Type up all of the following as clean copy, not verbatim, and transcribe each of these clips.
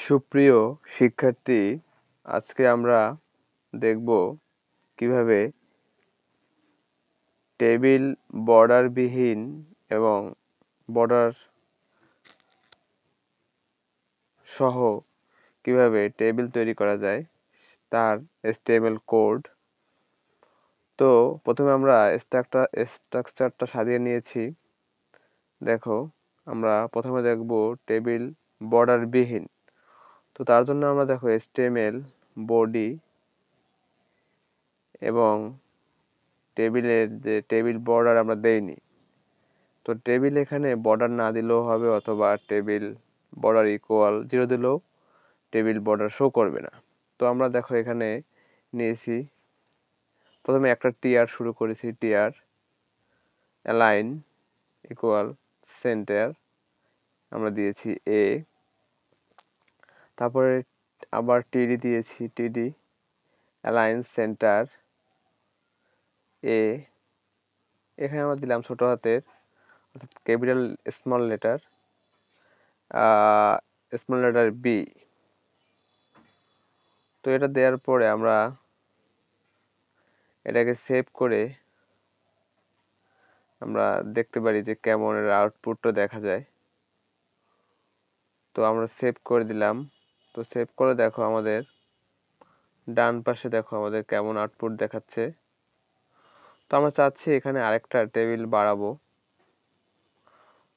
সুপ্রিয় শিক্ষার্থী, আজকে আমরা দেখব কিভাবে টেবিল বর্ডারবিহীন এবং বর্ডার সহ কিভাবে টেবিল তৈরি করা যায় তার HTML কোড। তো প্রথমে আমরা স্ট্রাকচারটা সাজিয়ে নিয়েছি। দেখো, আমরা প্রথমে দেখব টেবিল বর্ডারবিহীন। তো তার জন্য আমরা দেখো HTML বডি এবং টেবিলের যে টেবিল বর্ডার আমরা দেইনি, তো টেবিল এখানে বর্ডার না দিলেও হবে, অথবা টেবিল বর্ডার ইকুয়াল 0 দিলেও টেবিল বর্ডার শো করবে না। তো আমরা দেখো এখানে নিয়েছি, প্রথমে একটা টিআর শুরু করেছি, টিআর অ্যালাইন ইকুয়াল সেন্টার আমরা দিয়েছি এ, তারপরে আবার টিডি দিয়েছি, টিডি অ্যালাইন সেন্টার এ, এখানে আমরা দিলাম ছোট হাতের অর্থাৎ ক্যাপিটাল স্মল লেটার বি। তো এটা দেওয়ার পরে আমরা এটাকে সেভ করে আমরা দেখতে পারি যে কেমন এর আউটপুটটা দেখা যায়। তো আমরা সেভ করে দিলাম। তো সেভ করে দেখো আমাদের ডান পাশে দেখো আমাদের কেমন আউটপুট দেখাচ্ছে। তো আমরা চাচ্ছি এখানে আরেকটা টেবিল বাড়াবো।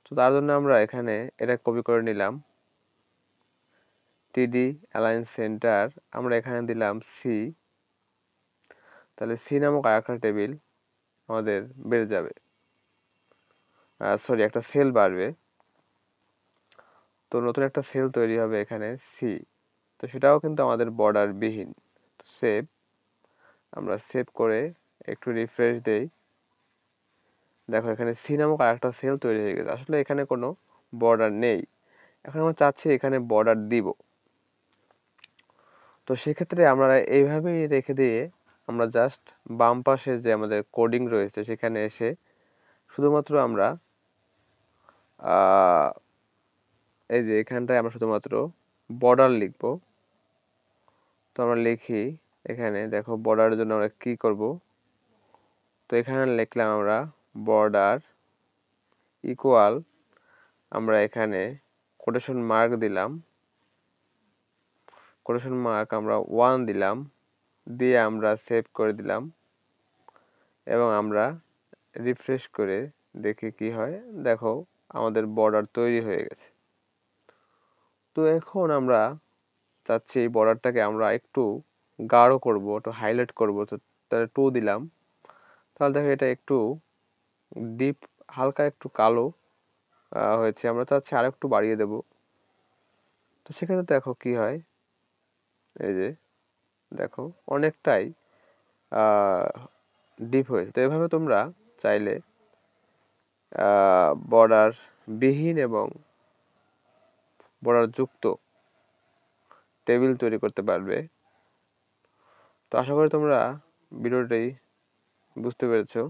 তো তার জন্য আমরা এখানে এটা কপি করে নিলাম, টিডি অ্যালাইন সেন্টার, আমরা এখানে দিলাম সি, তাহলে সি নামক আরেকটা টেবিল আমাদের বেড়ে যাবে, সরি একটা সেল বাড়বে। তো নতুন একটা সেল তৈরি হবে এখানে সি, তো সেটাও কিন্তু আমাদের বর্ডার বিহীন। সেভ, আমরা সেভ করে একটু রিফ্রেশ দেই, দেখো এখানে সি নামক আরেকটা সেল তৈরি হয়ে গেছে। আসলে এখানে কোনো বর্ডার নেই, এখন আমরা চাচ্ছি এখানে বর্ডার দিব। তো সেক্ষেত্রে আমরা এইভাবেই রেখে দিয়ে আমরা জাস্ট বাম পাশে যে আমাদের কোডিং রয়েছে সেখানে এসে শুধুমাত্র আমরা এই যে এখানটায় আমরা শুধুমাত্র বর্ডার লিখব। তো আমরা লিখি, এখানে দেখো বর্ডারের জন্য আমরা কি করব, তো এখানে লিখলাম আমরা বর্ডার ইকুয়াল, আমরা এখানে কোটেশন মার্ক দিলাম, কোটেশন মার্ক আমরা 1 দিলাম, দিয়ে আমরা সেভ করে দিলাম এবং আমরা রিফ্রেশ করে দেখি কি হয়। দেখো আমাদের বর্ডার তৈরি হয়ে গেছে। তো এখন আমরা চাচ্ছি এই বর্ডারটাকে আমরা একটু গাঢ় করব, একটু হাইলাইট করব। তো তাহলে 2 দিলাম, তাহলে দেখো এটা একটু ডিপ, হালকা একটু কালো হয়েছে। আমরা চাচ্ছি আর একটু বাড়িয়ে দেব। তো সেক্ষেত্রে দেখো কি হয়, এই যে দেখো অনেকটাই ডিপ হয়েছে। তো এভাবে তোমরা চাইলে বর্ডার বিহীন এবং বর্ডার যুক্ত টেবিল তৈরি করতে পারবে। তো আশা করি তোমরা ভিডিওটি বুঝতে পেরেছো।